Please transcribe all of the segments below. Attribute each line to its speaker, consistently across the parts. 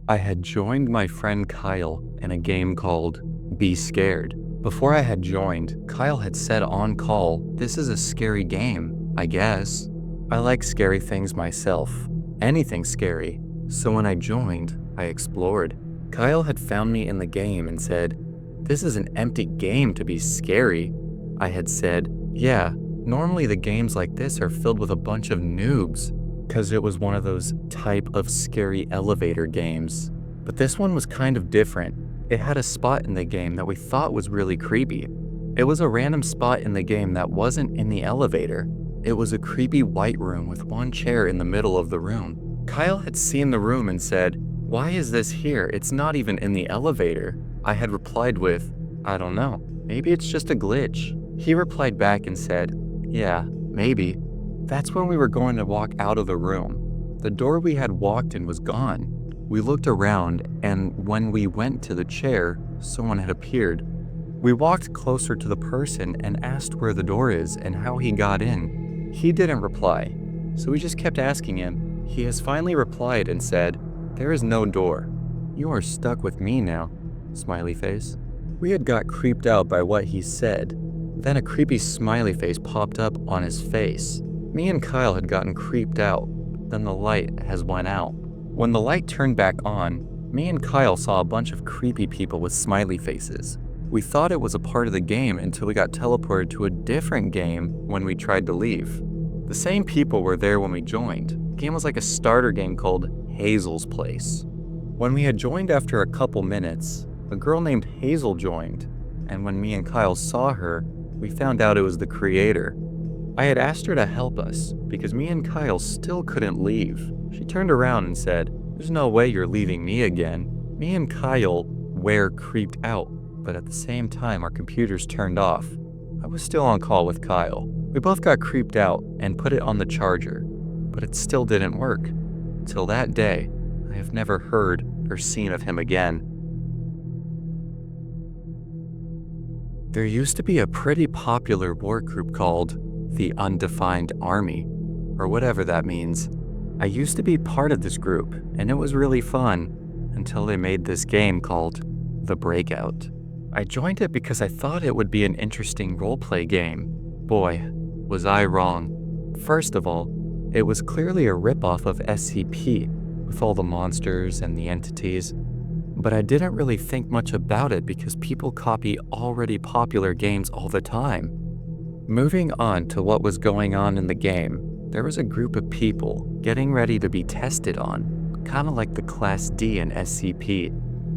Speaker 1: I had joined my friend Kyle in a game called Be Scared. Before I had joined, Kyle had said on call, "This is a scary game, I guess." I like scary things myself, anything scary, so when I joined, I explored. Kyle had found me in the game and said, "This is an empty game to be scary." I had said, "Yeah, normally the games like this are filled with a bunch of noobs," because it was one of those type of scary elevator games. But this one was kind of different. It had a spot in the game that we thought was really creepy. It was a random spot in the game that wasn't in the elevator. It was a creepy white room with one chair in the middle of the room. Kyle had seen the room and said, "Why is this here? It's not even in the elevator." I had replied with, "I don't know. Maybe it's just a glitch." He replied back and said, "Yeah, maybe." That's when we were going to walk out of the room. The door we had walked in was gone. We looked around, and when we went to the chair, someone had appeared. We walked closer to the person and asked where the door is and how he got in. He didn't reply, so we just kept asking him. He has finally replied and said, "There is no door. You are stuck with me now." Smiley face. We had got creeped out by what he said. Then a creepy smiley face popped up on his face. Me and Kyle had gotten creeped out. Then the light has went out. When the light turned back on, me and Kyle saw a bunch of creepy people with smiley faces. We thought it was a part of the game until we got teleported to a different game when we tried to leave. The same people were there when we joined. The game was like a starter game called Hazel's Place. When we had joined after a couple minutes, a girl named Hazel joined, and when me and Kyle saw her, we found out it was the creator. I had asked her to help us because me and Kyle still couldn't leave. She turned around and said, "There's no way you're leaving me again." Me and Kyle were creeped out, but at the same time our computers turned off. I was still on call with Kyle. We both got creeped out and put it on the charger, but it still didn't work. Till that day, I have never heard or seen of him again. There used to be a pretty popular war group called the Undefined Army, or whatever that means. I used to be part of this group, and it was really fun, until they made this game called The Breakout. I joined it because I thought it would be an interesting roleplay game. Boy, was I wrong. First of all, it was clearly a ripoff of SCP, with all the monsters and the entities, but I didn't really think much about it because people copy already popular games all the time. Moving on to what was going on in the game, there was a group of people getting ready to be tested on, kinda like the Class D in SCP,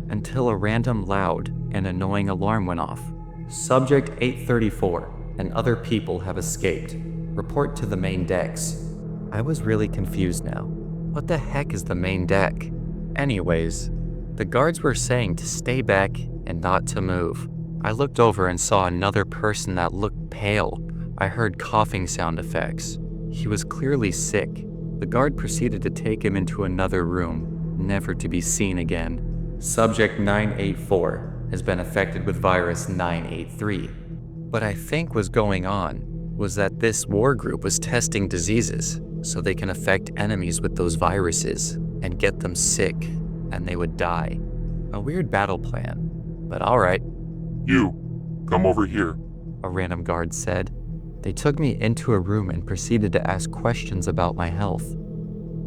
Speaker 1: until a random loud and annoying alarm went off. Subject 834 and other people have escaped. Report to the main decks. I was really confused now. What the heck is the main deck? Anyways, the guards were saying to stay back and not to move. I looked over and saw another person that looked pale. I heard coughing sound effects. He was clearly sick. The guard proceeded to take him into another room, never to be seen again. Subject 984 has been affected with virus 983. What I think was going on was that this war group was testing diseases so they can affect enemies with those viruses and get them sick, and they would die. A weird battle plan, but alright.
Speaker 2: "You, come over here,"
Speaker 1: a random guard said. They took me into a room and proceeded to ask questions about my health.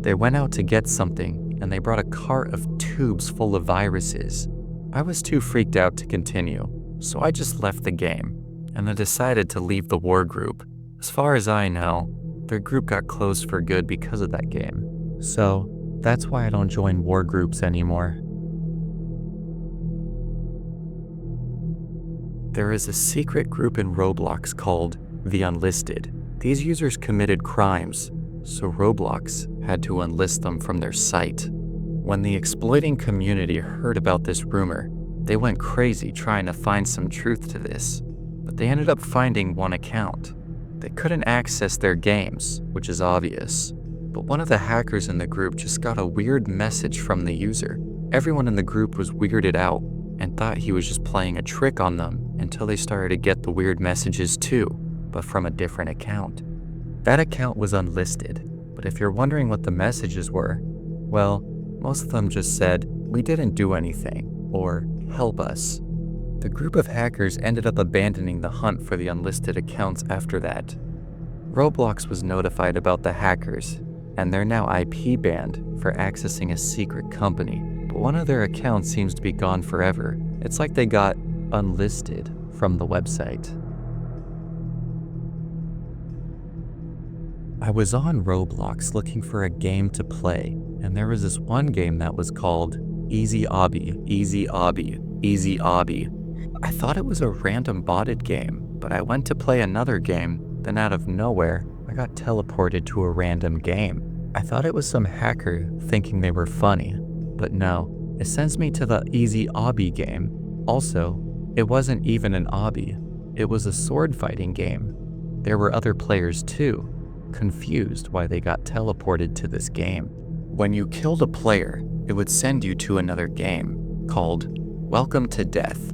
Speaker 1: They went out to get something, and they brought a cart of tubes full of viruses. I was too freaked out to continue, so I just left the game, and I decided to leave the war group. As far as I know, their group got closed for good because of that game. So, that's why I don't join war groups anymore. There is a secret group in Roblox called the Unlisted. These users committed crimes, so Roblox had to unlist them from their site. When the exploiting community heard about this rumor, they went crazy trying to find some truth to this, but they ended up finding one account. They couldn't access their games, which is obvious, but one of the hackers in the group just got a weird message from the user. Everyone in the group was weirded out and thought he was just playing a trick on them until they started to get the weird messages too, but from a different account. That account was unlisted, but if you're wondering what the messages were, well, most of them just said, we didn't do anything or help us. The group of hackers ended up abandoning the hunt for the unlisted accounts after that. Roblox was notified about the hackers, and they're now IP banned for accessing a secret company, but one of their accounts seems to be gone forever. It's like they got unlisted from the website. I was on Roblox looking for a game to play, and there was this one game that was called Easy Obby, Easy Obby, Easy Obby. I thought it was a random botted game, but I went to play another game, then out of nowhere, I got teleported to a random game. I thought it was some hacker thinking they were funny, but no, it sends me to the Easy Obby game. Also, it wasn't even an obby, it was a sword fighting game. There were other players too, confused why they got teleported to this game. When you killed a player, it would send you to another game called Welcome to Death.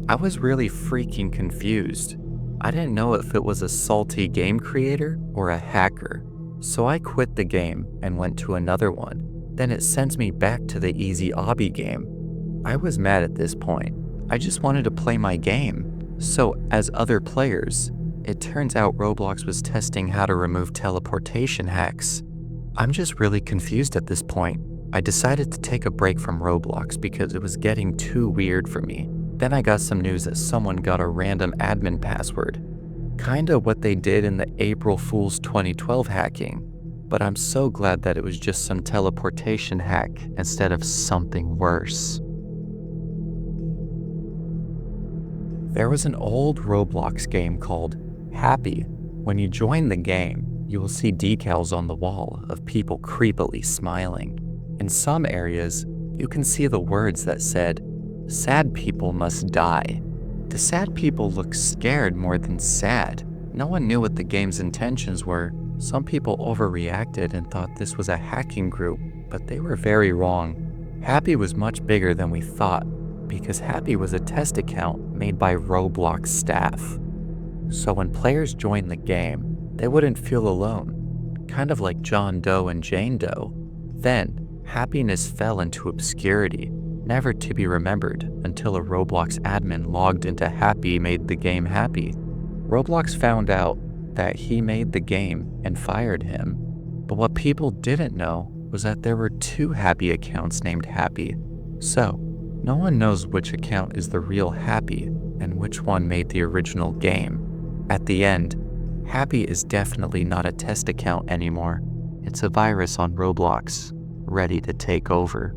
Speaker 1: I was really freaking confused. I didn't know if it was a salty game creator or a hacker, so I quit the game and went to another one. Then it sends me back to the Easy Obby game. I was mad at this point. I just wanted to play my game. So, as other players, it turns out Roblox was testing how to remove teleportation hacks. I'm just really confused at this point. I decided to take a break from Roblox because it was getting too weird for me. Then I got some news that someone got a random admin password. Kinda what they did in the April Fool's 2012 hacking. But I'm so glad that it was just some teleportation hack instead of something worse. There was an old Roblox game called Happy. When you join the game, you will see decals on the wall of people creepily smiling. In some areas, you can see the words that said, "Sad people must die." The sad people looked scared more than sad. No one knew what the game's intentions were. Some people overreacted and thought this was a hacking group, but they were very wrong. Happy was much bigger than we thought, because Happy was a test account made by Roblox staff. So when players joined the game, they wouldn't feel alone, kind of like John Doe and Jane Doe. Then, happiness fell into obscurity, never to be remembered until a Roblox admin logged into Happy made the game happy. Roblox found out that he made the game and fired him. But what people didn't know was that there were two Happy accounts named Happy. So, no one knows which account is the real Happy and which one made the original game. At the end, Happy is definitely not a test account anymore. It's a virus on Roblox, ready to take over.